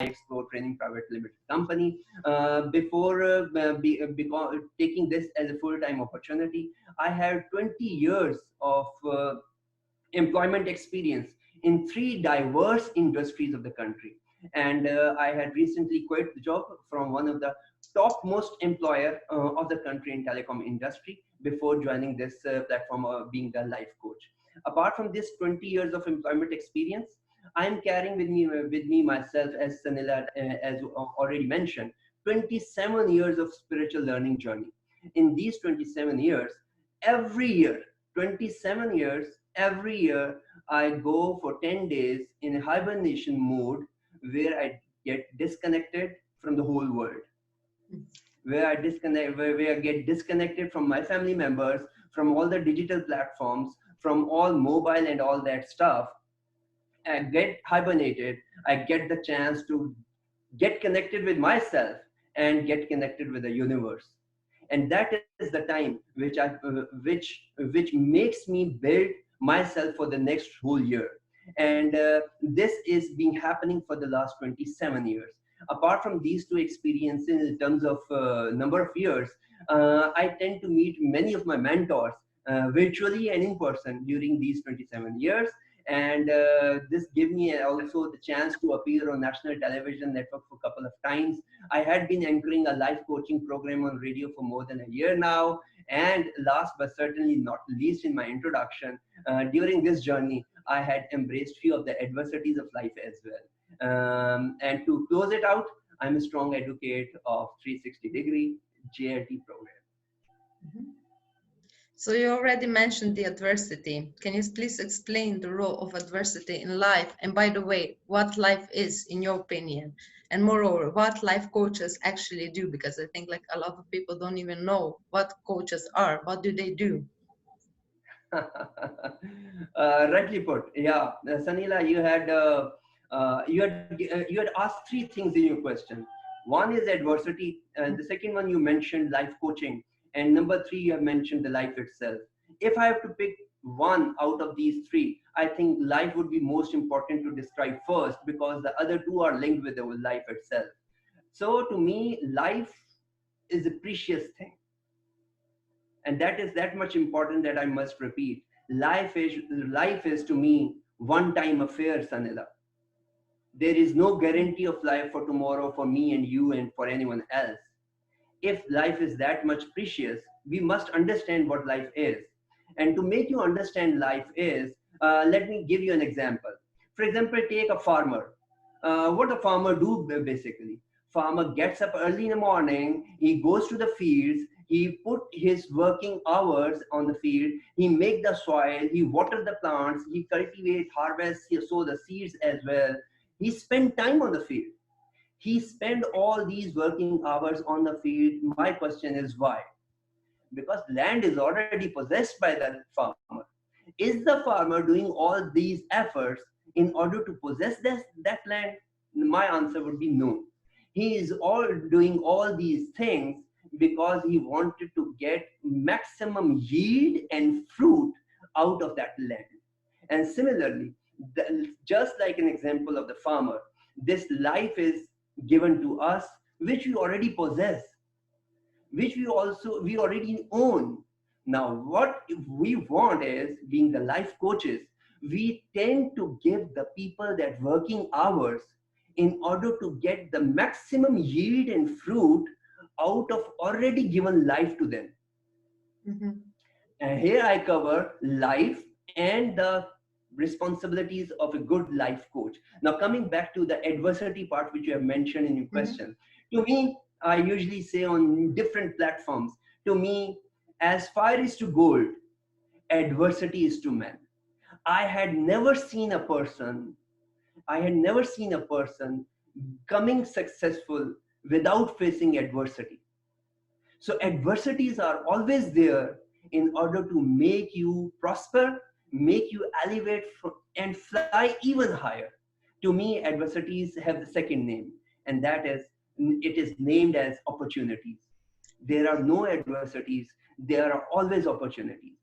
Iexplore Training Pvt Limited company. Before taking this as a full-time opportunity, I had 20 years of employment experience in three diverse industries of the country. And I had recently quit the job from one of the topmost employer of the country in telecom industry before joining this platform being the life coach. Apart from this 20 years of employment experience, I am carrying with me myself, as Sanela as already mentioned, 27 years of spiritual learning journey. In these 27 years, every year, 27 years, every year, I go for 10 days in hibernation mode where I get disconnected from the whole world, where I get disconnected from my family members, from all the digital platforms, from all mobile and all that stuff. I get hibernated. I get the chance to get connected with myself and get connected with the universe. And that is the time which makes me build myself for the next whole year. And this is been happening for the last 27 years. Apart from these two experiences in terms of number of years, I tend to meet many of my mentors virtually and in person during these 27 years. And this gave me also the chance to appear on national television network for a couple of times. I had been anchoring a life coaching program on radio for more than a year now. And last but certainly not least in my introduction, during this journey, I had embraced few of the adversities of life as well. And to close it out, I'm a strong advocate of 360-degree JLT program. Mhm. So you already mentioned the adversity. Can you please explain the role of adversity in life? And by the way, what life is in your opinion? And moreover, what life coaches actually do? Because I think like a lot of people don't even know what coaches are. What do they do? Rightly put. Yeah, Sanila, you had asked three things in your question. One is adversity, and the second one you mentioned life coaching, and number three you have mentioned the life itself. If I have to pick one out of these three, I think life would be most important to describe first because the other two are linked with the life itself. So to me, life is a precious thing, and that is that much important that I must repeat. Life is to me one time affair, Sanila. There is no guarantee of life for tomorrow for me and you and for anyone else. If life is that much precious, we must understand what life is. And to make you understand life is, let me give you an example. For example, take a farmer. What a farmer do basically? Farmer gets up early in the morning, he goes to the fields, he put his working hours on the field, he make the soil, he water the plants, he cultivate, harvest, he sow the seeds as well. He spend time on the field. He spend all these working hours on the field. My question is why? Because land is already possessed by the farmer. Is the farmer doing all these efforts in order to possess that land? My answer would be no. He is all doing all these things because he wanted to get maximum yield and fruit out of that land. And similarly, just like an example of the farmer, this life is given to us, which we already possess, which we already own. Now, what we want is being the life coaches. We tend to give the people that working hours in order to get the maximum yield and fruit out of already given life to them. Mhm. And here I cover life and the responsibilities of a good life coach. Now, coming back to the adversity part, which you have mentioned in your Mhm. question, to me, I usually say on different platforms, to me, as fire is to gold, adversity is to man. I had never seen a person, I had never seen a person becoming successful without facing adversity. So adversities are always there in order to make you prosper, make you elevate and fly even higher. To me, adversities have the second name, and that is it is named as opportunities. There are no adversities, there are always opportunities.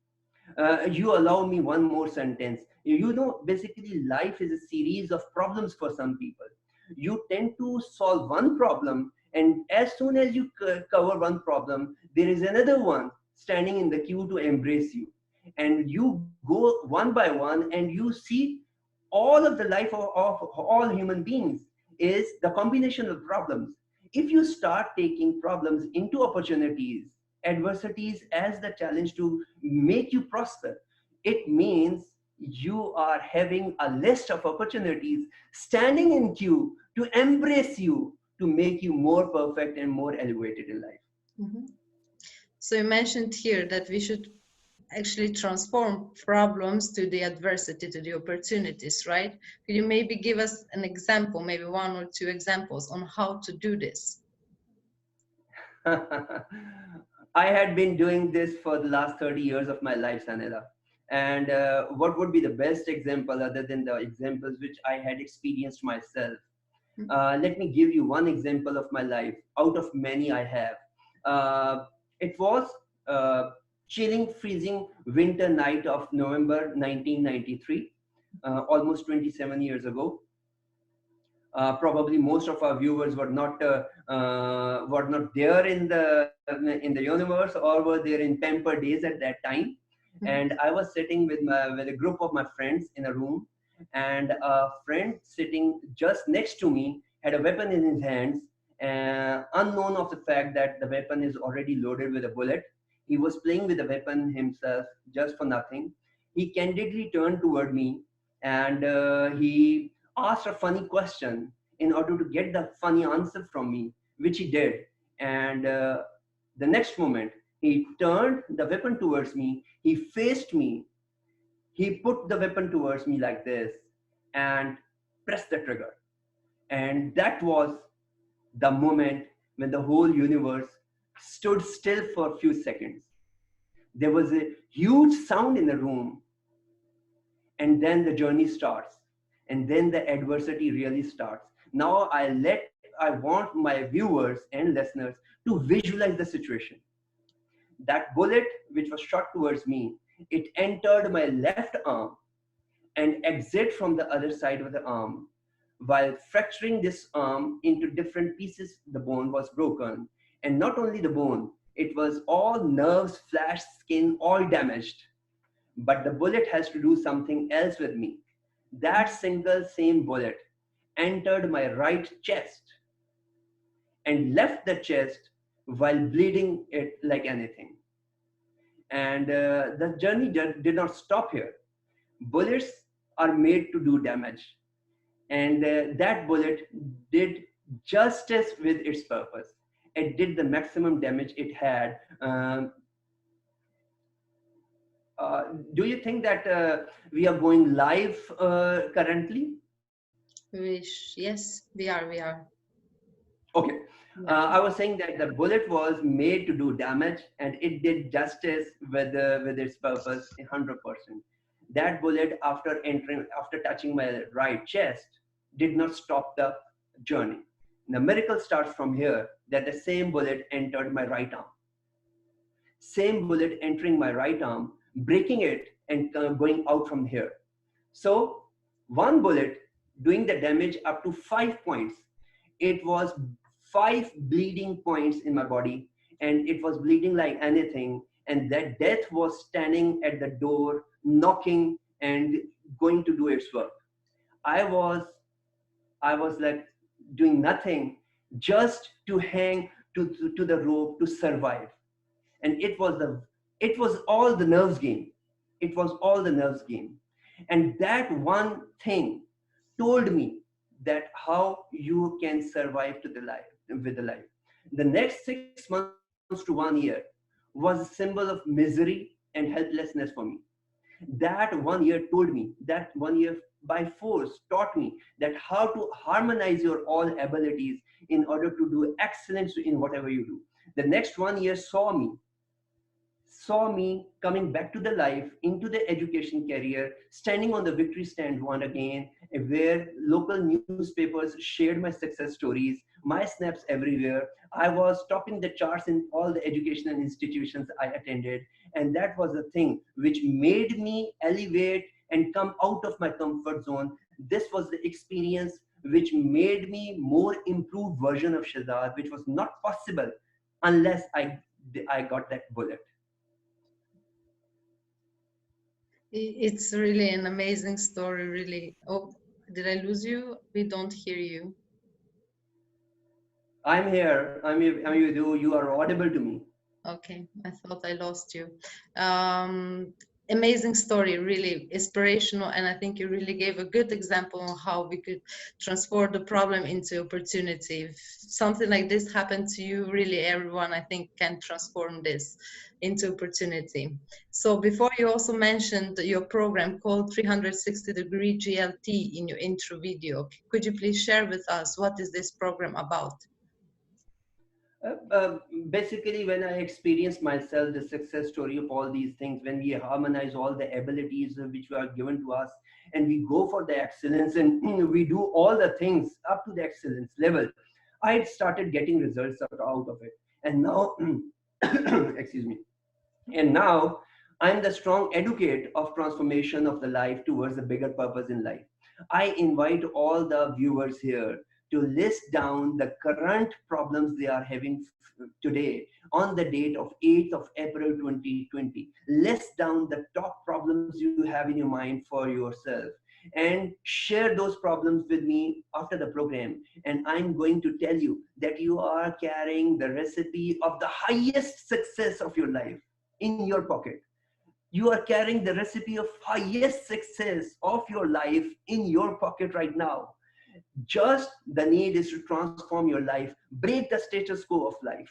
You allow me one more sentence. You know, basically, life is a series of problems for some people. You tend to solve one problem, and as soon as you cover one problem, there is another one standing in the queue to embrace you. And you go one by one and you see all of the life of all human beings is the combination of problems. If you start taking problems into opportunities, adversities as the challenge to make you prosper, it means you are having a list of opportunities standing in queue to embrace you, to make you more perfect and more elevated in life. Mhm. So you mentioned here that we should actually transform problems to the adversity, to the opportunities, right? Could you maybe give us an example, maybe one or two examples on how to do this? I had been doing this for the last 30 years of my life, Sanela. And what would be the best example other than the examples which I had experienced myself? Let me give you one example of my life out of many I have. It was uh, chilling, freezing winter night of November 1993, almost 27 years ago. Probably most of our viewers were not there in the universe, or were there in pamper days at that time. And Mhm. I was sitting with a group of my friends in a room, and a friend sitting just next to me had a weapon in his hands, unknown of the fact that the weapon is already loaded with a bullet. He was playing with the weapon himself just for nothing. He candidly turned toward me, and he asked a funny question in order to get the funny answer from me, which he did. And the next moment, he turned the weapon towards me, he faced me, he put the weapon towards me like this and pressed the trigger. And that was the moment when the whole universe stood still for a few seconds. There was a huge sound in the room, and then the journey starts, and then the adversity really starts. Now I want my viewers and listeners to visualize the situation. That bullet which was shot towards me, it entered my left arm and exit from the other side of the arm. While fracturing this arm into different pieces, the bone was broken. And not only the bone, it was all nerves, flesh, skin, all damaged. But the bullet has to do something else with me. That single same bullet entered my right chest and left the chest while bleeding it like anything. And the journey did not stop here. Bullets are made to do damage, and that bullet did justice with its purpose. It did the maximum damage it had. Do you think that we are going live currently? Yes, we are. Okay. Yeah. I was saying that the bullet was made to do damage, and it did justice with its purpose 100%. That bullet, after touching my right chest, did not stop the journey. The miracle starts from here, that the same bullet entered my right arm. Same bullet entering my right arm, breaking it, and going out from here. So one bullet doing the damage up to 5 points. It was 5 bleeding points in my body, and it was bleeding like anything. And that death was standing at the door, knocking and going to do its work. I was I was like doing nothing, just to hang to the rope to survive. And it was all the nerves game. It was all the nerves game. And that one thing told me that how you can survive to the life with the life. The next 6 months to 1 year was a symbol of misery and helplessness for me. That 1 year told me, that 1 year by force taught me that how to harmonize your all abilities in order to do excellence in whatever you do. The next 1 year saw me coming back to the life, into the education career, standing on the victory stand one again, where local newspapers shared my success stories, my snaps everywhere. I was topping the charts in all the educational institutions I attended. And that was the thing which made me elevate and come out of my comfort zone. This was the experience which made me more improved version of Shahzad, which was not possible unless I got that bullet. It's really an amazing story, really. Oh, did I lose you? We don't hear you. I'm here. I'm with you. You are audible to me. Okay, I thought I lost you. Um, Amazing story, really inspirational, and I think you really gave a good example on how we could transform the problem into opportunity. If something like this happened to you, really everyone I think can transform this into opportunity. So before, you also mentioned your program called 360 Degree GLT in your intro video. Could you please share with us what is this program about? Uh, uh, Basically, when I experienced myself the success story of all these things, when we harmonize all the abilities which were given to us, and we go for the excellence, and we do all the things up to the excellence level, I started getting results out of it. And now, excuse me, and now I'm the strong advocate of transformation of the life towards a bigger purpose in life. I invite all the viewers here to list down the current problems they are having today on the date of 8th of April 2020. List down the top problems you have in your mind for yourself and share those problems with me after the program. And I'm going to tell you that you are carrying the recipe of the highest success of your life in your pocket. You are carrying the recipe of highest success of your life in your pocket right now. Just the need is to transform your life, break the status quo of life,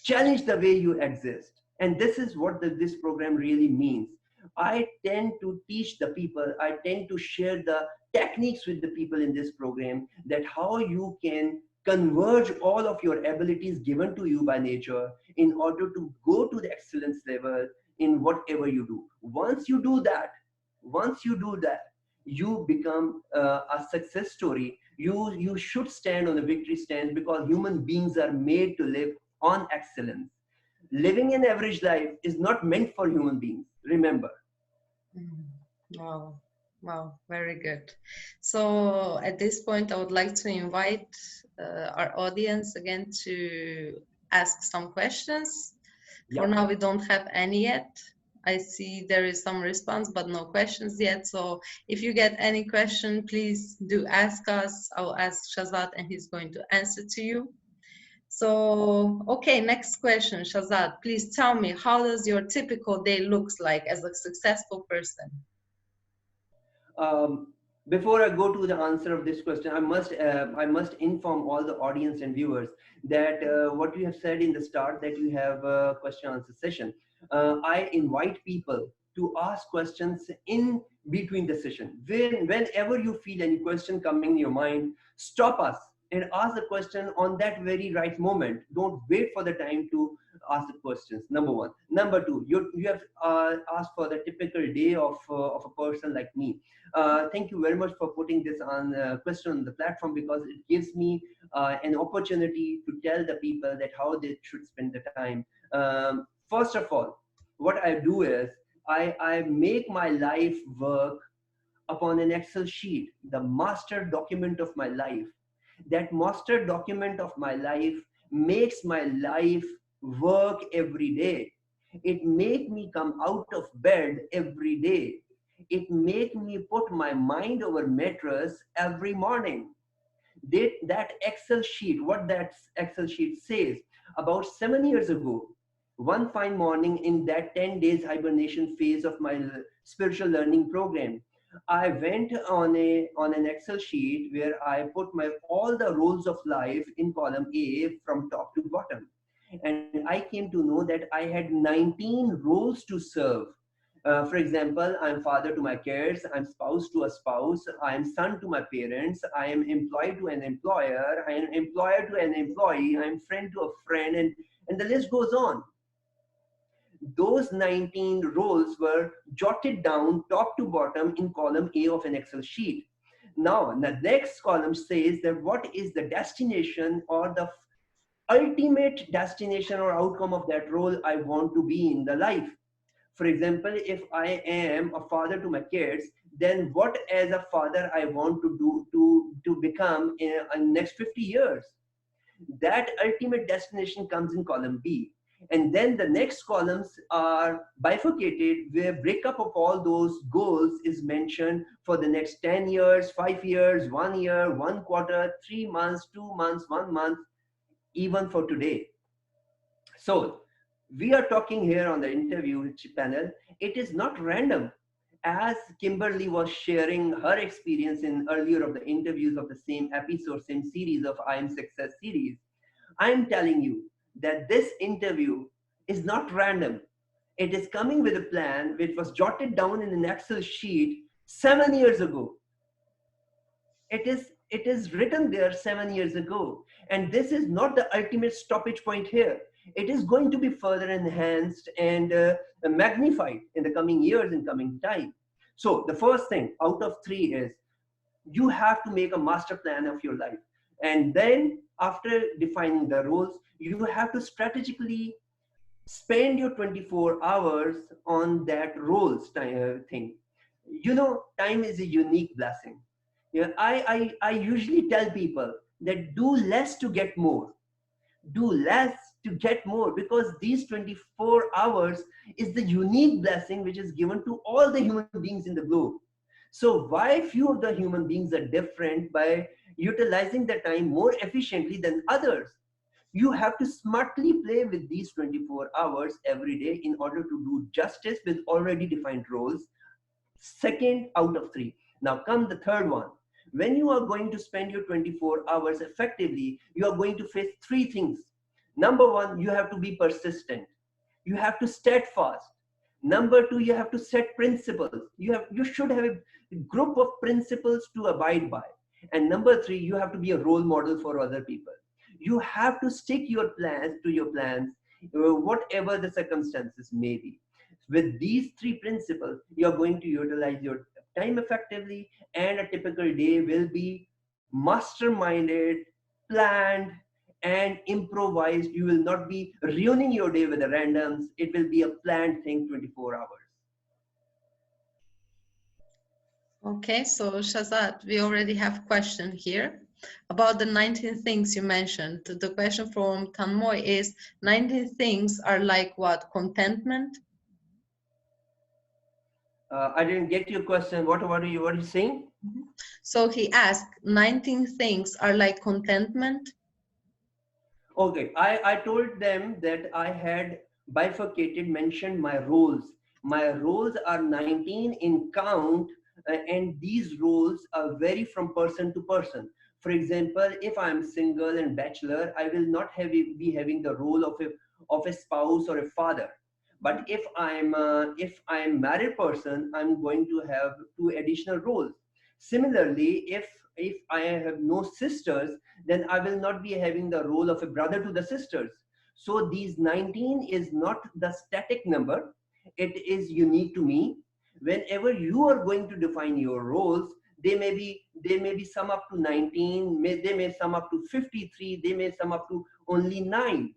challenge the way you exist. And this is what this program really means. I tend to teach the people, I tend to share the techniques with the people in this program, that how you can converge all of your abilities given to you by nature in order to go to the excellence level in whatever you do. Once you do that, you become a success story. You should stand on the victory stand, because human beings are made to live on excellence. Living an average life is not meant for human beings. Remember. Mm. Wow, wow, very good. So at this point, I would like to invite our audience again to ask some questions. For Yeah. now, we don't have any yet. I see there is some response, but no questions yet. So if you get any question, please do ask us. I'll ask Shahzad and he's going to answer to you. So, okay, next question, Shahzad. Please tell me, how does your typical day looks like as a successful person? um, Before I go to the answer of this question, I must inform all the audience and viewers that what you have said in the start, that you have a question answer session. I invite people to ask questions in between the session. Whenever you feel any question coming in your mind, stop us and ask the question on that very right moment. Don't wait for the time to ask the questions. Number one. Number two, you have asked for the typical day of a person like me. Thank you very much for putting this on question on the platform, because it gives me an opportunity to tell the people that how they should spend the time. First of all, what I do is I make my life work upon an Excel sheet, the master document of my life. That master document of my life makes my life work every day. It make me come out of bed every day. It make me put my mind over mattress every morning. That Excel sheet, what that Excel sheet says, about 7 years ago, one fine morning in that 10 days hibernation phase of my spiritual learning program, I went on an Excel sheet where I put my all the roles of life in column A from top to bottom. And I came to know that I had 19 roles to serve. For example, I'm father to my kids, I'm spouse to a spouse, I'm son to my parents, I am employee to an employer, I am employer to an employee, I'm friend to a friend, and the list goes on. Those 19 roles were jotted down top to bottom in column A of an Excel sheet. Now, the next column says that what is the destination or the ultimate destination or outcome of that role I want to be in the life. For example, if I am a father to my kids, then what as a father I want to do to become in next 50 years. That ultimate destination comes in column B. And then the next columns are bifurcated, where breakup of all those goals is mentioned for the next 10 years, 5 years, 1 year, 1 quarter, 3 months, 2 months, 1 month, even for today. So we are talking here on the interview panel. It is not random. As Kimberly was sharing her experience in earlier of the interviews of the same episode, same series of I Am Success series, I am telling you that this interview is not random. It is coming with a plan which was jotted down in an Excel sheet 7 years ago. It is written there 7 years ago. And this is not the ultimate stoppage point here. It is going to be further enhanced and magnified in the coming years and coming time. So the first thing out of three is you have to make a master plan of your life. And then after defining the roles, you have to strategically spend your 24 hours on that roles thing. Time is a unique blessing. Yeah, I usually tell people that do less to get more. Do less to get more, because these 24 hours is the unique blessing which is given to all the human beings in the globe. So why few of the human beings are different by utilizing the time more efficiently than others? You have to smartly play with these 24 hours every day in order to do justice with already defined roles. Second out of three. Now come the third one. When you are going to spend your 24 hours effectively, you are going to face three things. Number one, you have to be persistent. You have to steadfast. Number two, you have to set principles. You should have a group of principles to abide by. And number three, you have to be a role model for other people. You have to stick your plans to your plans, whatever the circumstances may be. With these three principles, you're going to utilize your time effectively, and a typical day will be masterminded, planned, and improvised. You will not be ruining your day with the randoms. It will be a planned thing, 24 hours. Okay, so Shahzad, we already have question here about the 19 things you mentioned. The question from Tanmoy is 19 things are like what? Contentment? I didn't get your question. What are you saying? So he asked 19 things are like contentment. Okay, I told them that I had bifurcated, mentioned my roles. My roles are 19 in count, and these roles are vary from person to person. For example, if I'm single and bachelor, I will not be having the role of a spouse or a father. But if I'm married person, I'm going to have two additional roles. Similarly, if I have no sisters, then I will not be having the role of a brother to the sisters. So these 19 is not the static number, it is unique to me. Whenever you are going to define your roles, they may be sum up to 19, they may sum up to 53, they may sum up to only 9.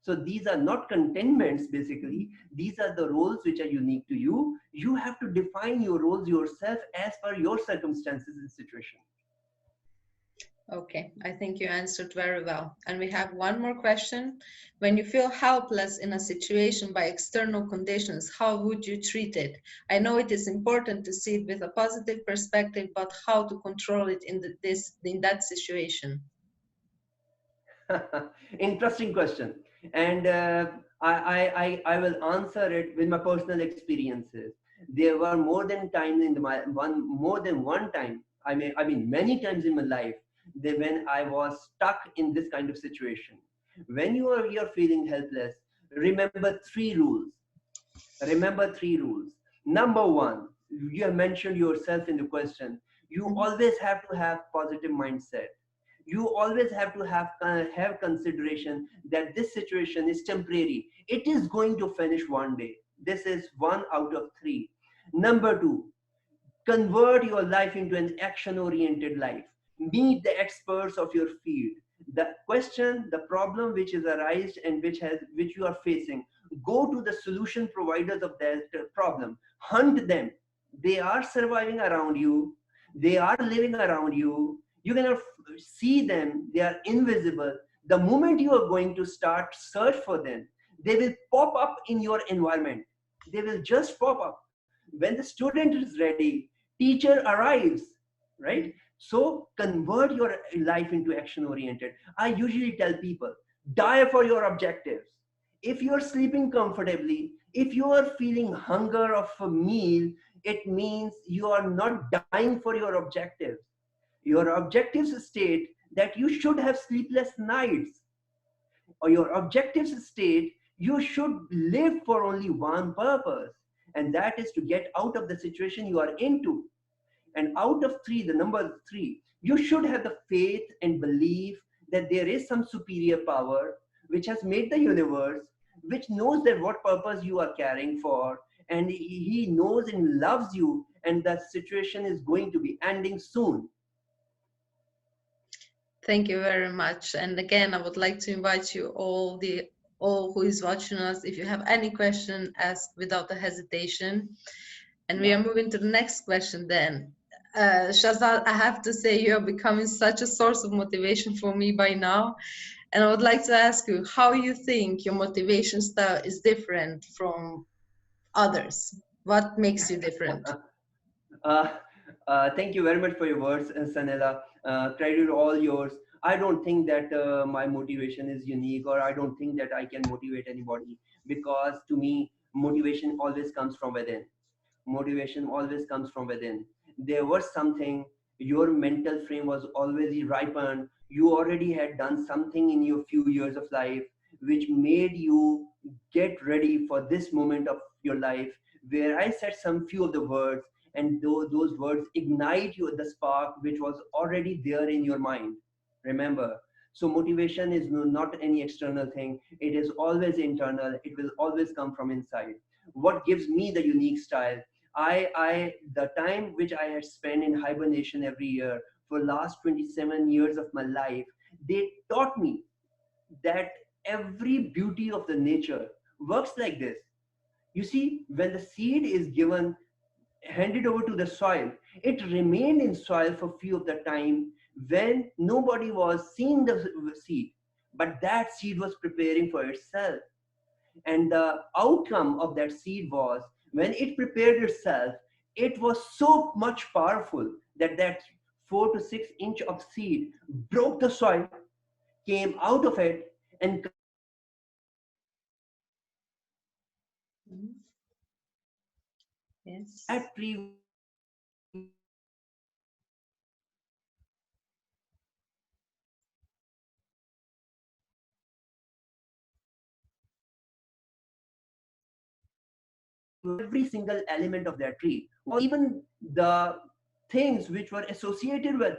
So these are not contentments. Basically, these are the roles which are unique to you. You have to define your roles yourself as per your circumstances and situation. Okay, I think you answered very well. And we have one more question. When you feel helpless in a situation by external conditions, how would you treat it? I know it is important to see it with a positive perspective, but how to control it in that situation? Interesting question. And I will answer it with my personal experiences. There were more than times in more than one time. I mean many times in my life that when I was stuck in this kind of situation. When you're feeling helpless, remember three rules. Remember three rules. Number one, you have mentioned yourself in the question. You Mhm. always have to have positive mindset. You always have to have consideration that this situation is temporary. It is going to finish one day. This is one out of three. Number two, convert your life into an action oriented life. Meet the experts of your field. The question, the problem which is arised and which you are facing, go to the solution providers of that problem, hunt them. They are surviving around you, they are living around you, you cannot see them, they are invisible. The moment you are going to start search for them, they will pop up in your environment. They will just pop up. When the student is ready, teacher arrives, right? So convert your life into action oriented. I usually tell people, die for your objectives. If you are sleeping comfortably, if you are feeling hunger of a meal, it means you are not dying for your objectives. Your objectives state that you should have sleepless nights, or your objectives state you should live for only one purpose, and that is to get out of the situation you are into. And out of three, the number three, you should have the faith and belief that there is some superior power which has made the universe, which knows that what purpose you are carrying for, and he knows and loves you, and the situation is going to be ending soon. Thank you very much. And again, I would like to invite you all who is watching us, if you have any question, ask without a hesitation. And we Yeah. are moving to the next question then. Shahzad, I have to say you are becoming such a source of motivation for me by now. And I would like to ask you how you think your motivation style is different from others. What makes you different? Uh, Thank you very much for your words, Sanela. Credit all yours. I don't think that my motivation is unique, or I don't think that I can motivate anybody, because to me, motivation always comes from within. Motivation always comes from within. There was something, your mental frame was already ripened. You already had done something in your few years of life which made you get ready for this moment of your life, where I said some few of the words, and those words ignite you the spark which was already there in your mind. Remember, so motivation is not any external thing, it is always internal, it will always come from inside. What gives me the unique style, I the time which I had spent in hibernation every year for last 27 years of my life, they taught me that every beauty of the nature works like this. You see, when the seed is given, handed over to the soil, it remained in soil for few of the time when nobody was seeing the seed, but that seed was preparing for itself. And the outcome of that seed was, when it prepared itself, it was so much powerful that that 4 to 6 inch of seed broke the soil, came out of it, and converted itself into a tree. Mhm. And Yes. that tree was already prepared for itself. And that tree was already every single element of that tree, or even the things which were associated with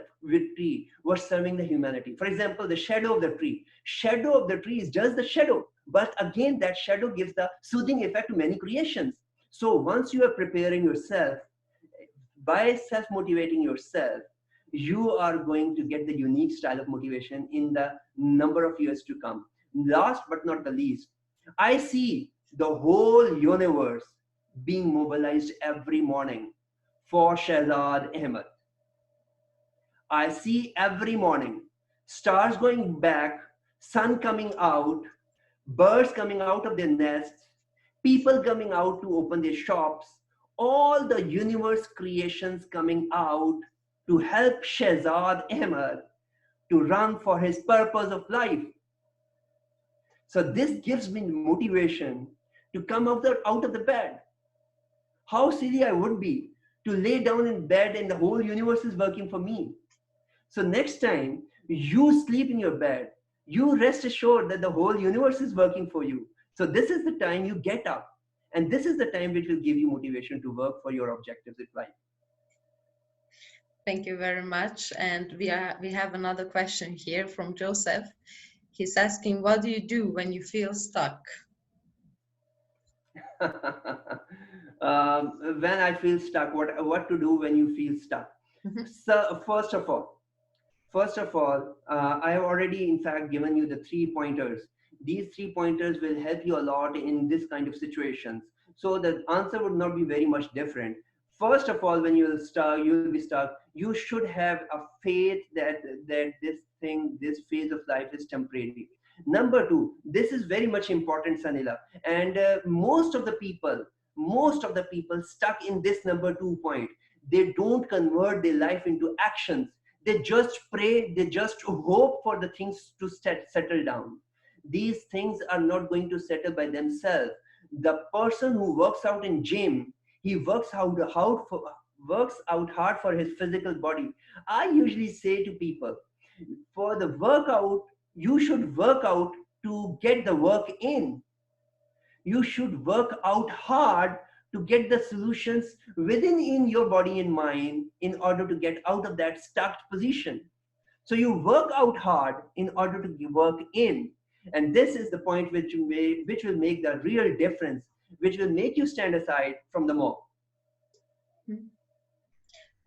tree were serving the humanity. For example, the shadow of the tree. Shadow of the tree is just the shadow, but again that shadow gives the soothing effect to many creations. So once you are preparing yourself, by self motivating yourself, you are going to get the unique style of motivation in the number of years to come. Last but not the least, I see the whole universe being mobilized every morning for Shahzad Ahmed. I see every morning stars going back, sun coming out, birds coming out of their nests, people coming out to open their shops, all the universe creations coming out to help Shahzad Ahmed to run for his purpose of life. So this gives me motivation to come out of the bed. How silly I would be to lay down in bed and the whole universe is working for me. So next time you sleep in your bed, you rest assured that the whole universe is working for you. So this is the time you get up. And this is the time which will give you motivation to work for your objectives in life. Thank you very much. And we have another question here from Joseph. He's asking, what do you do when you feel stuck? When I feel stuck, what to do when you feel stuck? Mhm. So first of all, I have already in fact given you the 3 pointers. These 3 pointers will help you a lot in this kind of situations. So the answer would not be very much different. First of all, when you'll be stuck, you should have a faith that this phase of life is temporary. Number two, this is very much important, Sanila, and most of the people stuck in this number 2 point, they don't convert their life into actions. They just pray, they just hope for the things to settle down. These things are not going to settle by themselves. The person who works out in gym, he works out hard for his physical body. I usually say to people, for the workout, you should work out to get the work in. You should work out hard to get the solutions within in your body and mind in order to get out of that stuck position. So you work out hard in order to work in. And this is the point which will make the real difference, which will make you stand aside from the mob.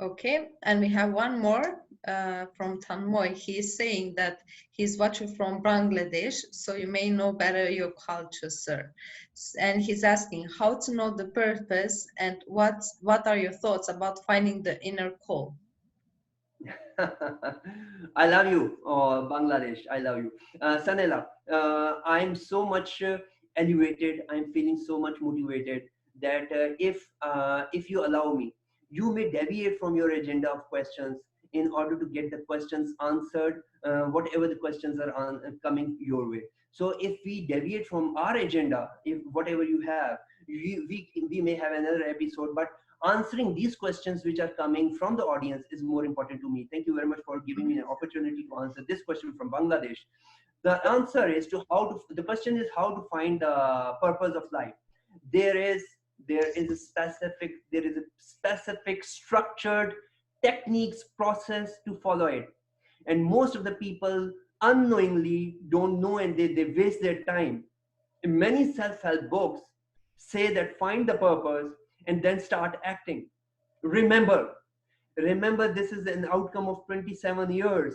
Okay, and we have one more from Tanmoy. He is saying that he's watching from Bangladesh, so you may know better your culture, sir. And he's asking how to know the purpose and what are your thoughts about finding the inner call? I love you, Bangladesh. I love you, Sanela. I'm so much elevated. I'm feeling so much motivated that if you allow me, you may deviate from your agenda of questions in order to get the questions answered, whatever the questions are coming your way. So if we deviate from our agenda, if whatever you have, we may have another episode, but answering these questions which are coming from the audience is more important to me. Thank you very much for giving me an opportunity to answer this question from Bangladesh. The answer is the question is how to find the purpose of life. There is a specific structured techniques process to follow it. And most of the people unknowingly don't know, and they waste their time. In many self-help books say that find the purpose and then start acting. Remember, remember, this is an outcome of 27 years.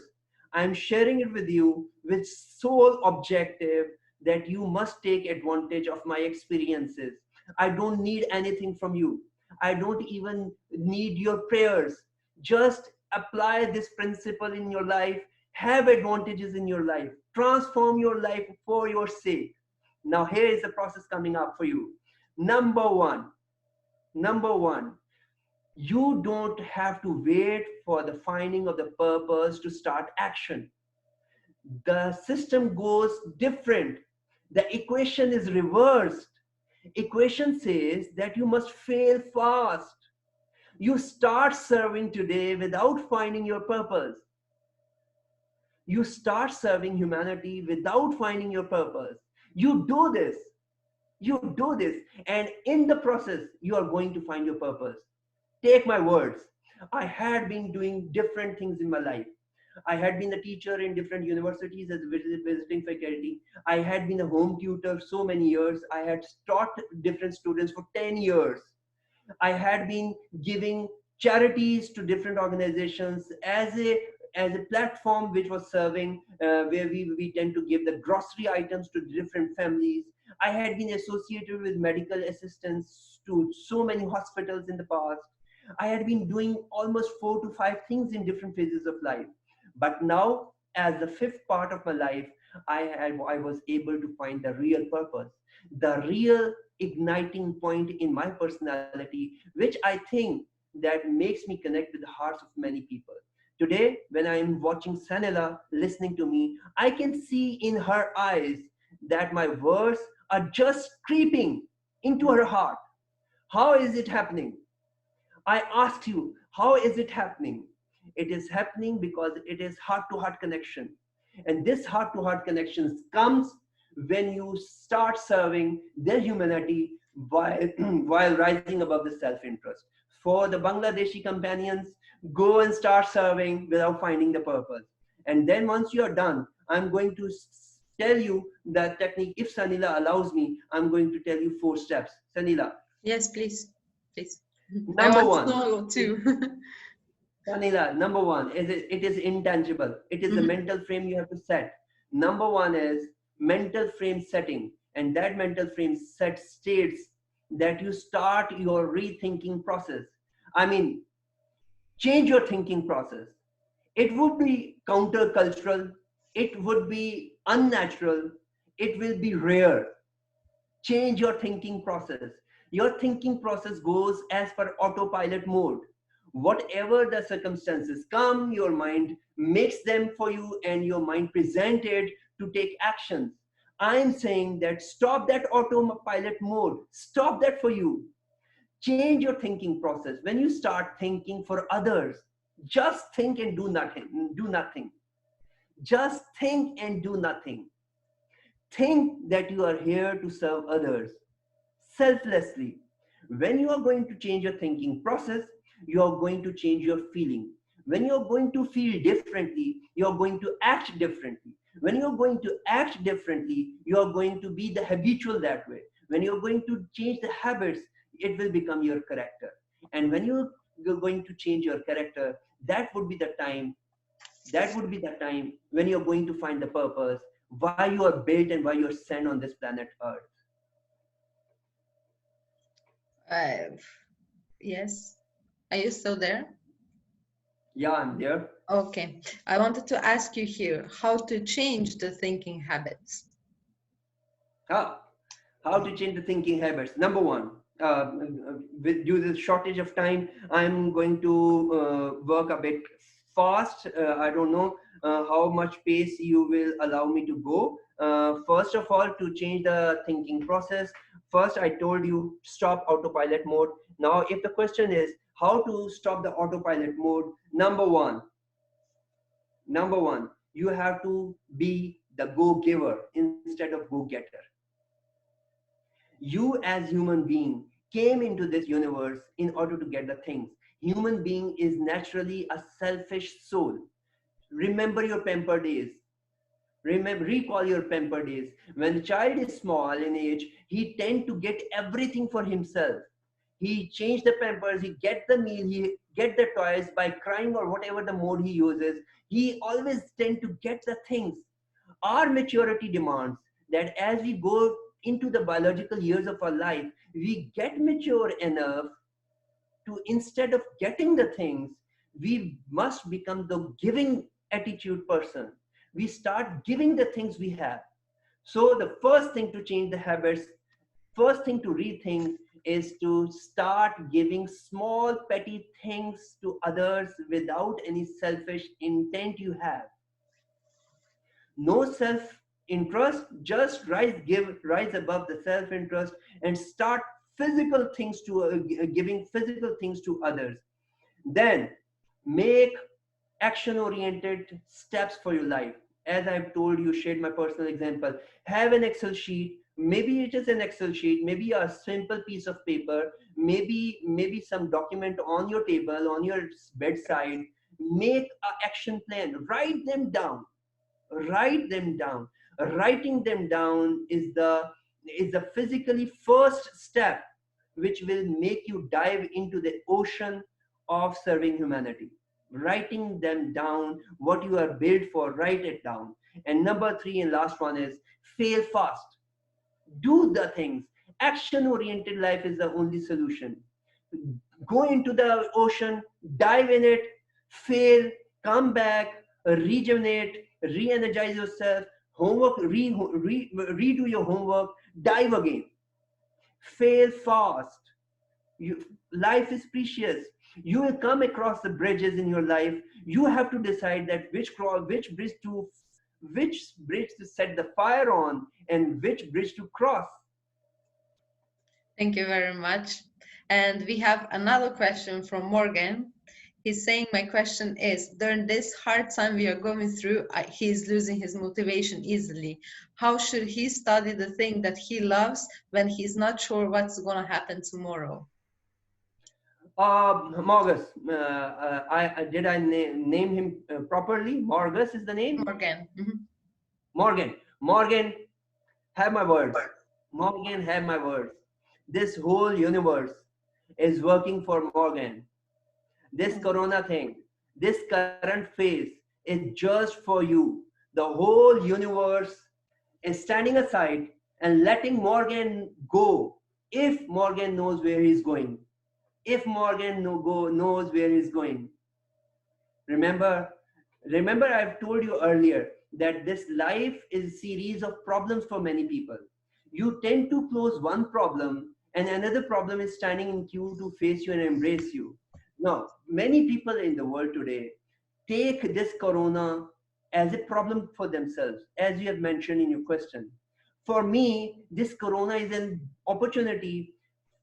I'm sharing it with you with sole objective that you must take advantage of my experiences. I don't need anything from you. I don't even need your prayers. Just apply this principle in your life, have advantages in your life, transform your life for your sake. Now, here is the process coming up for you. Number one, you don't have to wait for the finding of the purpose to start action. The system goes different. The equation is reversed. Equation says that you must fail fast. You start serving today without finding your purpose. You start serving humanity without finding your purpose. You do this. You do this. And in the process, you are going to find your purpose. Take my words. I had been doing different things in my life. I had been a teacher in different universities as a visiting faculty. I had been a home tutor so many years. I had taught different students for 10 years. I had been giving charities to different organizations as a platform which was serving where we tend to give the grocery items to different families. I had been associated with medical assistance to so many hospitals in the past. I had been doing almost 4 to 5 things in different phases of life. But now, as the fifth part of my life, I was able to find the real purpose, the real igniting point in my personality, which I think that makes me connect with the hearts of many people. Today, when I am watching Sanela listening to me, I can see in her eyes that my words are just creeping into her heart. How is it happening? I asked you, how is it happening? It is happening because it is heart to heart connection. And this heart to heart connection comes when you start serving their humanity while, while rising above the self interest. For the Bangladeshi companions, go and start serving without finding the purpose. And then once you are done, I'm going to tell you the technique. If Sanila allows me, I'm going to tell you 4 steps. Sanila. Yes, please. Please. I Number want to one. know too. Sanila, number one is it is intangible. It is a mental frame you have to set. Number one is mental frame setting, and that mental frame set states that you start your rethinking process. I mean, change your thinking process. It would be countercultural, it would be unnatural, it will be rare. Change your thinking process. Your thinking process goes as per autopilot mode. Whatever the circumstances come, your mind makes them for you and your mind presented to take actions. I'm saying that stop that autopilot mode. Stop that for you. Change your thinking process. When you start thinking for others, just think and do nothing. Do nothing. Just think and do nothing. Think that you are here to serve others selflessly. When you are going to change your thinking process, you are going to change your feeling. When you are going to feel differently, you are going to act differently. When you are going to act differently, you are going to be the habitual that way. When you are going to change the habits, it will become your character. And when you're going to change your character, that would be the time when you're going to find the purpose, why you are built and why you're sent on this planet Earth. Uh, yes. Are you still there? Yeah, I'm there. Okay. I wanted to ask you here how to change the thinking habits. Ah, how to change the thinking habits. Number one, with due to the shortage of time, I'm going to work a bit fast. I don't know how much pace you will allow me to go. First of all, to change the thinking process, first I told you stop autopilot mode. Now, if the question is how to stop the autopilot mode, number one, you have to be the go giver instead of go getter. You as human being came into this universe in order to get the things. Human being is naturally a selfish soul. Remember your pamper days. Recall your pamper days. When the child is small in age, he tend to get everything for himself. He change the pampers, he get the meal, he get the toys by crying or whatever the mode he uses. He always tend to get the things. Our maturity demands that as we go into the biological years of our life, we get mature enough to, instead of getting the things, we must become the giving attitude person. We start giving the things we have. So the first thing to change the habits, first thing to rethink is to start giving small petty things to others without any selfish intent you have. No self interest, just rise above the self interest and start physical things to giving physical things to others. Then make action oriented steps for your life. As I've told you, shared my personal example, have an Excel sheet. Maybe it is an Excel sheet, maybe a simple piece of paper, maybe some document on your table, on your bedside. Make an action plan, write them down. Writing them down is the physically first step which will make you dive into the ocean of serving humanity. Writing them down, what you are built for, write it down. And number three and last one is fail fast. Do the things. Action oriented life is the only solution. Go into the ocean, dive in it, fail, come back, rejuvenate, re-energize yourself, redo your homework, dive again. Fail fast. Life is precious. You will come across the bridges in your life. You have to decide that which bridge to set the fire on and which bridge to cross. Thank you very much. And we have another question from Morgan. He's saying, my question is, during this hard time we are going through, he's losing his motivation easily. How should he study the thing that he loves when he's not sure what's going to happen tomorrow? Morgus. Did I name him properly? Morgus is the name. Morgan. Morgan. Morgan, have my words. Morgan, have my words. This whole universe is working for Morgan. This corona thing, this current phase is just for you. The whole universe is standing aside and letting Morgan go if Morgan knows where he's going. If Morgan knows where he's going. Remember, remember I've told you earlier that this life is a series of problems for many people. You tend to close one problem and another problem is standing in queue to face you and embrace you. Now, many people in the world today take this corona as a problem for themselves, as you have mentioned in your question. For me, this corona is an opportunity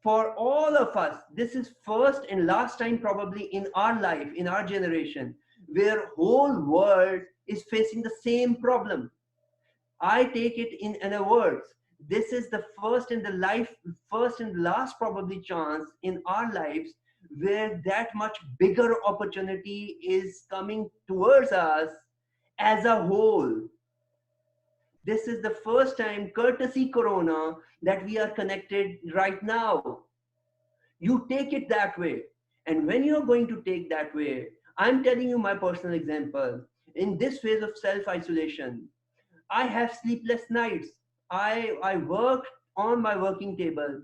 for all of us. This is first and last time probably in our life, in our generation, where whole world is facing the same problem. I take it in other words, this is the first and last probably chance in our lives where that much bigger opportunity is coming towards us as a whole. This is the first time, courtesy Corona, that we are connected right now. You take it that way. And when you're going to take that way, I'm telling you my personal example. In this phase of self isolation, I have sleepless nights. I work on my working table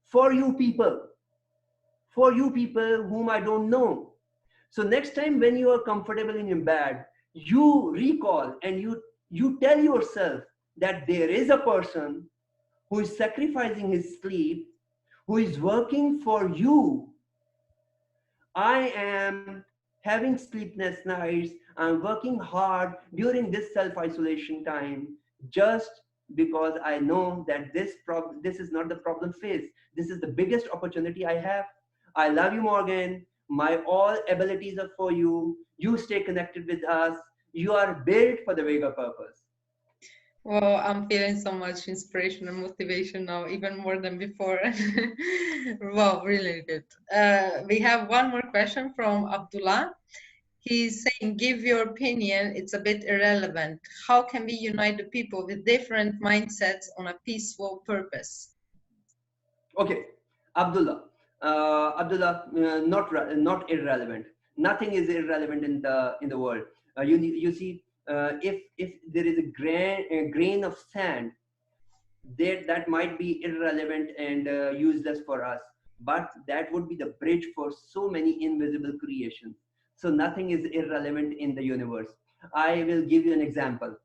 for you people whom I don't know. So next time when you are comfortable in your bed, you recall and you tell yourself that there is a person who is sacrificing his sleep, who is working for you. I am having sleepless nights. I'm working hard during this self-isolation time just because I know that this is not the problem phase. This is the biggest opportunity I have. I love you, Morgan. My all abilities are for you. You stay connected with us. You are built for the bigger purpose. Well, I'm feeling so much inspiration and motivation now, even more than before. Wow, really good. We have one more question from Abdullah. He's saying, give your opinion, it's a bit irrelevant. How can we unite the people with different mindsets on a peaceful purpose? Okay, Abdullah. Not irrelevant. Nothing is irrelevant in the world. You see, if there is a grain of sand, that might be irrelevant and useless for us, but that would be the bridge for so many invisible creations. So nothing is irrelevant in the universe. I will give you an example.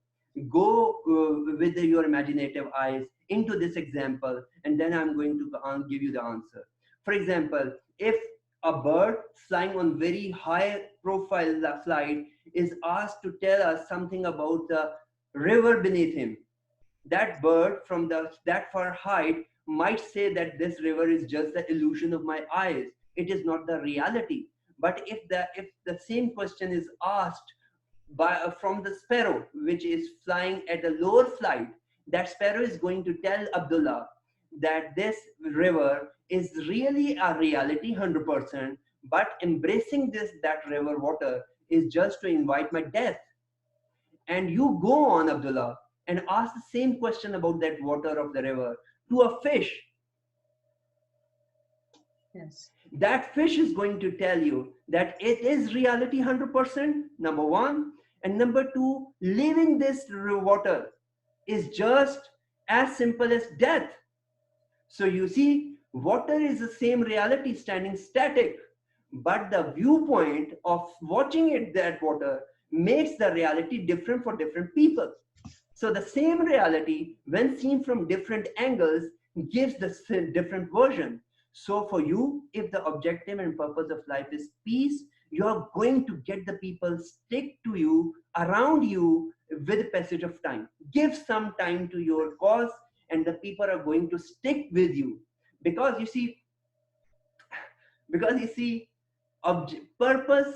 Go with your imaginative eyes into this example, and then I'm going to give you the answer. For example, if a bird flying on very high profile flight is asked to tell us something about the river beneath him, that bird from that far height might say that this river is just the illusion of my eyes. It is not the reality. But if the same question is asked from the sparrow, which is flying at a lower flight, that sparrow is going to tell Abdullah that this river is really a reality 100%, but embracing that river water is just to invite my death. And you go on, Abdullah, and ask the same question about that water of the river to a fish. Yes. That fish is going to tell you that it is reality 100%, number one. And number two, leaving this water is just as simple as death. So you see, water is the same reality standing static, but the viewpoint of watching it, that water, makes the reality different for different people. So the same reality, when seen from different angles, gives the different version. So for you, if the objective and purpose of life is peace, you are going to get the people stick to you, around you, with the passage of time. Give some time to your cause, and the people are going to stick with you. Because you see, because you see, purpose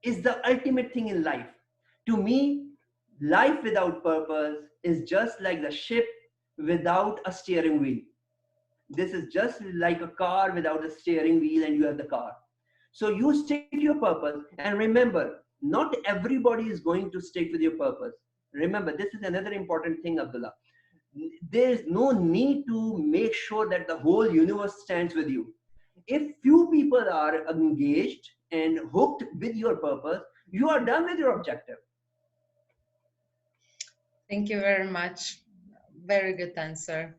is the ultimate thing in life. To me, life without purpose is just like the ship without a steering wheel. This is just like a car without a steering wheel, and you have the car. So you stick to your purpose, and remember, not everybody is going to stick with your purpose. Remember, this is another important thing, Abdullah. There is no need to make sure that the whole universe stands with you. If few people are engaged and hooked with your purpose, you are done with your objective. Thank you very much. Very good answer.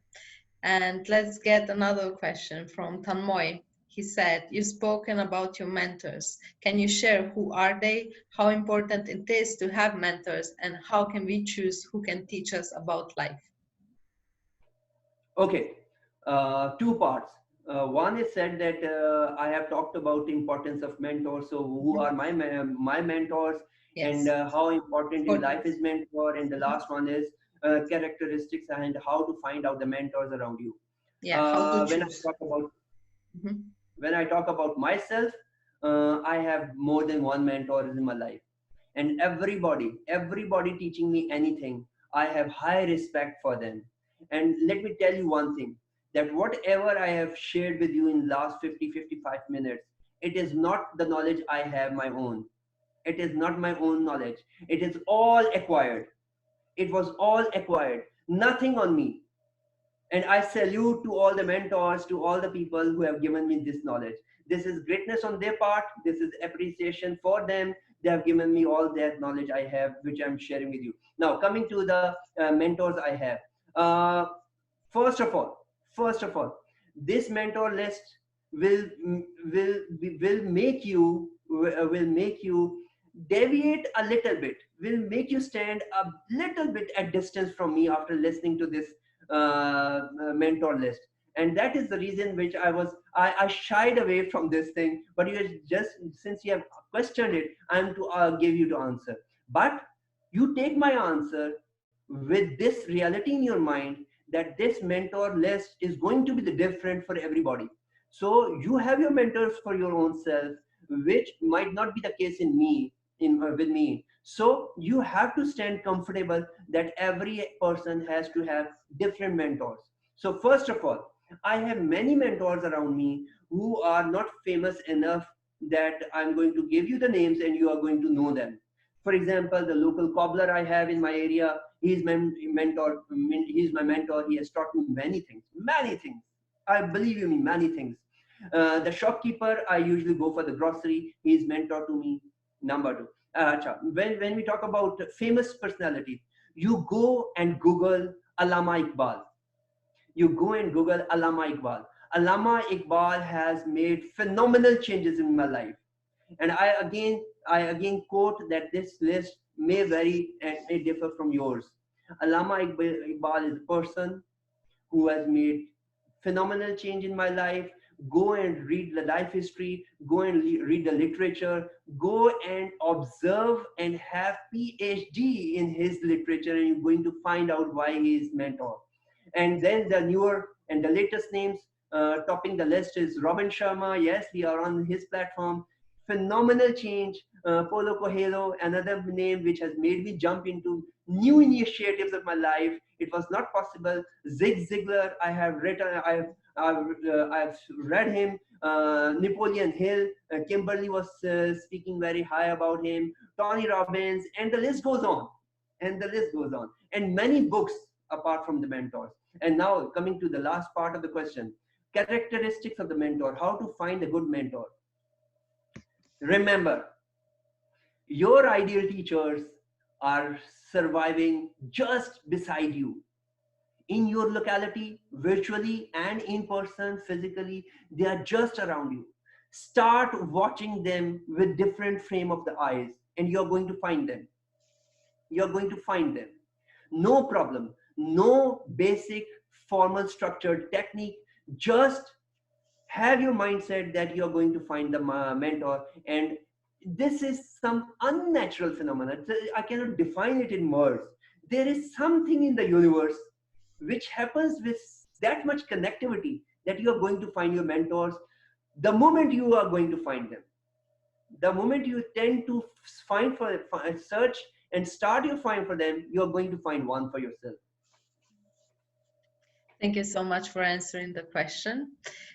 And let's get another question from Tanmoy. He said, you've spoken about your mentors. Can you share who are they, how important it is to have mentors, and how can we choose who can teach us about life? Okay, two parts. One is said that I have talked about the importance of mentors. So who Mhm. are my mentors, and Yes, how important in life importance. is mentor. And the Mhm. last one is characteristics and how to find out the mentors around you. Yeah, how to When I choose. talk about Mhm. myself, I have more than one mentor in my life, and everybody teaching me anything, I have high respect for them. And let me tell you one thing, that whatever I have shared with you in last 50-55 minutes, it is not the knowledge I have my own. It is not my own knowledge. It is all acquired. It was all acquired, nothing on me. And I salute to all the mentors, to all the people who have given me this knowledge. This is greatness on their part. This is appreciation for them. They have given me all that knowledge I have, which I'm sharing with you. Now, coming to the mentors I have. Uh, first of all, first of all, this mentor list will will make you will make you deviate a little bit, will make you stand a little bit at distance from me after listening to this mentor list. And that is the reason which I shied away from this thing. But you just, since you have questioned it, I'm to give you to answer. But you take my answer with this reality in your mind, that this mentor list is going to be the different for everybody. So you have your mentors for your own self, which might not be the case in me, in with me. So you have to stand comfortable that every person has to have different mentors. So first of all, I have many mentors around me who are not famous enough that I'm going to give you the names and you are going to know them. For example, the local cobbler I have in my area, he's my mentor. He's my mentor. He has taught me many things, many things. I believe you me, many things. The shopkeeper, I usually go for the grocery. He's mentor to me. Number two. When we talk about famous personality, you go and Google Allama Iqbal. You go and Google Allama Iqbal. Allama Iqbal has made phenomenal changes in my life. And I again quote that this list may vary and may differ from yours. Allama Iqbal is a person who has made phenomenal change in my life. Go and read the life history, go and read the literature, go and observe and have PhD in his literature, and you're going to find out why he is mentor. And then the newer and the latest names topping the list is Robin Sharma. Yes, we are on his platform. Phenomenal change. Polo Coelho, another name which has made me jump into new initiatives of my life. It was not possible. Zig Ziglar, I have written, I've read him. Napoleon Hill, Kimberly was speaking very high about him. Tony Robbins, and the list goes on, and the list goes on, and many books apart from the mentors. And now coming to the last part of the question, characteristics of the mentor, how to find a good mentor. Remember, your ideal teachers are surviving just beside you in your locality, virtually and in person, physically. They are just around you. Start watching them with different frame of the eyes, and you're going to find them. You're going to find them. No problem. No basic formal structured technique. Just have your mindset that you're going to find the mentor. And this is some unnatural phenomena. I cannot define it in words. There is something in the universe which happens with that much connectivity that you are going to find your mentors the moment you are going to find them. The moment you tend to search and start your find for them, you are going to find one for yourself. Thank you so much for answering the question.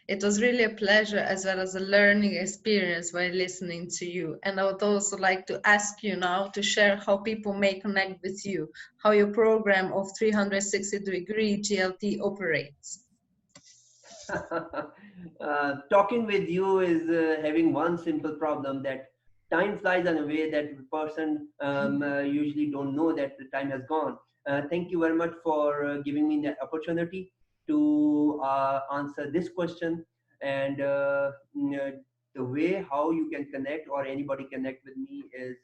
It was really a pleasure as well as a learning experience while listening to you. And I would also like to ask you now to share how people may connect with you, how your program of 360-degree TLT operates. Talking with you is having one simple problem, that time flies in a way that the person usually don't know that the time has gone. Thank you very much for giving me the opportunity to answer this question. And the way how you can connect or anybody connect with me is,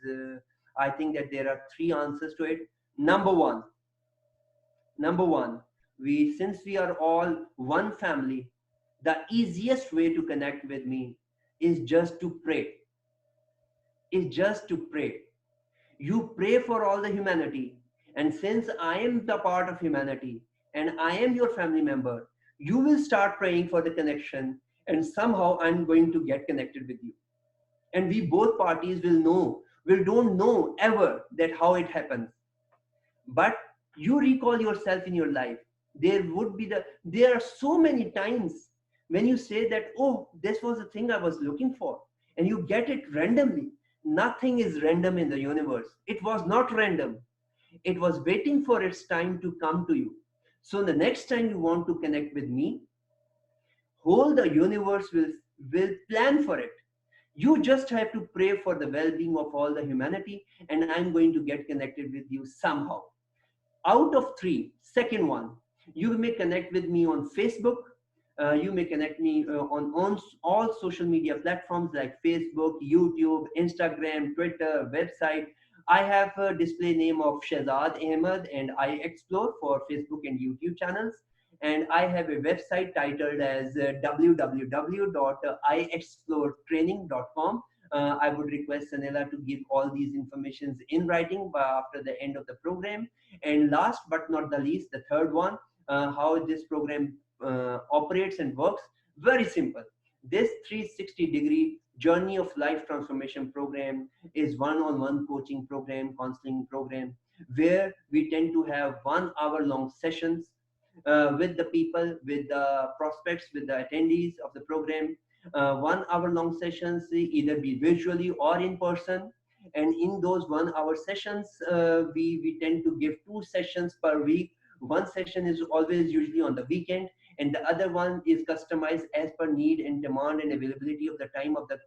I think that there are three answers to it. Number one, number one, we since we are all one family, the easiest way to connect with me is just to pray. Is just to pray. You pray for all the humanity. And since I am the part of humanity and I am your family member, you will start praying for the connection, and somehow I'm going to get connected with you. And we both parties will know, will don't know ever that how it happens. But you recall yourself in your life. There are so many times when you say that, oh, this was the thing I was looking for, and you get it randomly. Nothing is random in the universe. It was not random. It was waiting for its time to come to you. So the next time you want to connect with me, whole the universe will plan for it. You just have to pray for the well-being of all the humanity, and I'm going to get connected with you somehow. Out of three, second one, you may connect with me on Facebook. You may connect me on all social media platforms like Facebook, YouTube, Instagram, Twitter, website. I have a display name of Shahzad Ahmed and Iexplore for Facebook and YouTube channels. And I have a website titled as www.iexploretraining.com. I would request Sanela to give all these informations in writing after the end of the program. And last but not the least, the third one, how this program operates and works. Very simple. This 360-degree journey of life transformation program is one-on-one coaching program, counseling program, where we tend to have 1 hour long sessions with the people, with the prospects, with the attendees of the program. 1 hour long sessions, either be visually or in person. And in those 1 hour sessions, we tend to give 2 sessions per week. One session is always usually on the weekend, and the other one is customized as per need and demand and availability of the time of the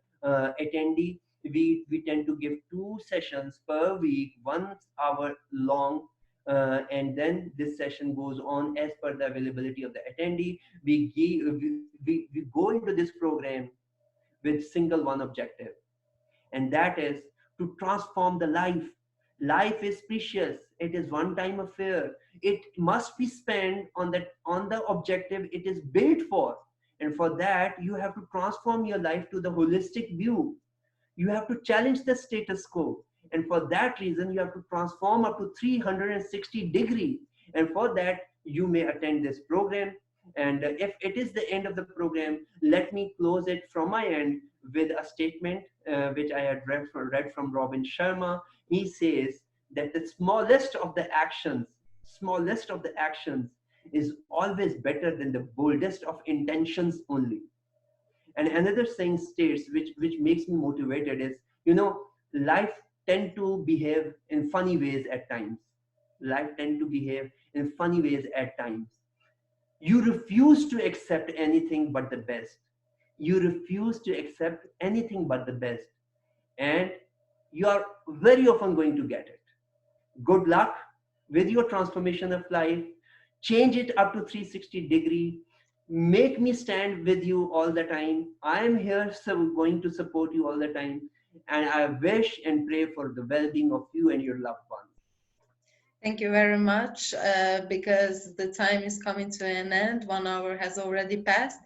attendee. We tend to give 2 sessions per week, 1 hour long, and then this session goes on as per the availability of the attendee. We go into this program with single one objective, and that is to transform the life. Life is precious. It is one time affair. It must be spent on the objective it is built for. And for that, you have to transform your life to the holistic view. You have to challenge the status quo. And for that reason, you have to transform up to 360 degrees. And for that, you may attend this program. And if it is the end of the program, let me close it from my end with a statement which I had read from Robin Sharma. He says that the smallest of the actions is always better than the boldest of intentions only. And another saying states, which makes me motivated, is, life tend to behave in funny ways at times. Life tend to behave in funny ways at times. You refuse to accept anything but the best. You refuse to accept anything but the best. And you are very often going to get it. Good luck with your transformation of life. Change it up to 360-degree. Make me stand with you all the time. I am here, so going to support you all the time. And I wish and pray for the well-being of you and your loved ones. Thank you very much, because the time is coming to an end. 1 hour has already passed.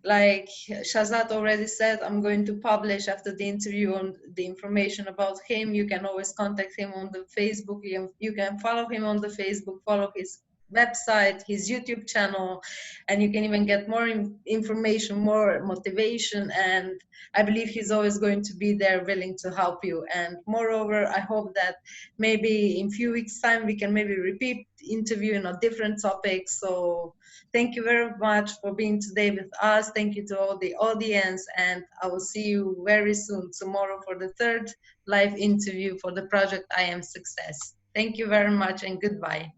Like Shahzad already said, I'm going to publish after the interview on the information about him. You can always contact him on the Facebook. You can follow him on the Facebook, follow his website, his YouTube channel, and you can even get more information, more motivation, and I believe he's always going to be there willing to help you. And moreover, I hope that maybe in few weeks time we can maybe repeat interview on a different topic. So thank you very much for being today with us. Thank you to all the audience, and I will see you very soon tomorrow for the third live interview for the project I Am Success. Thank you very much and goodbye.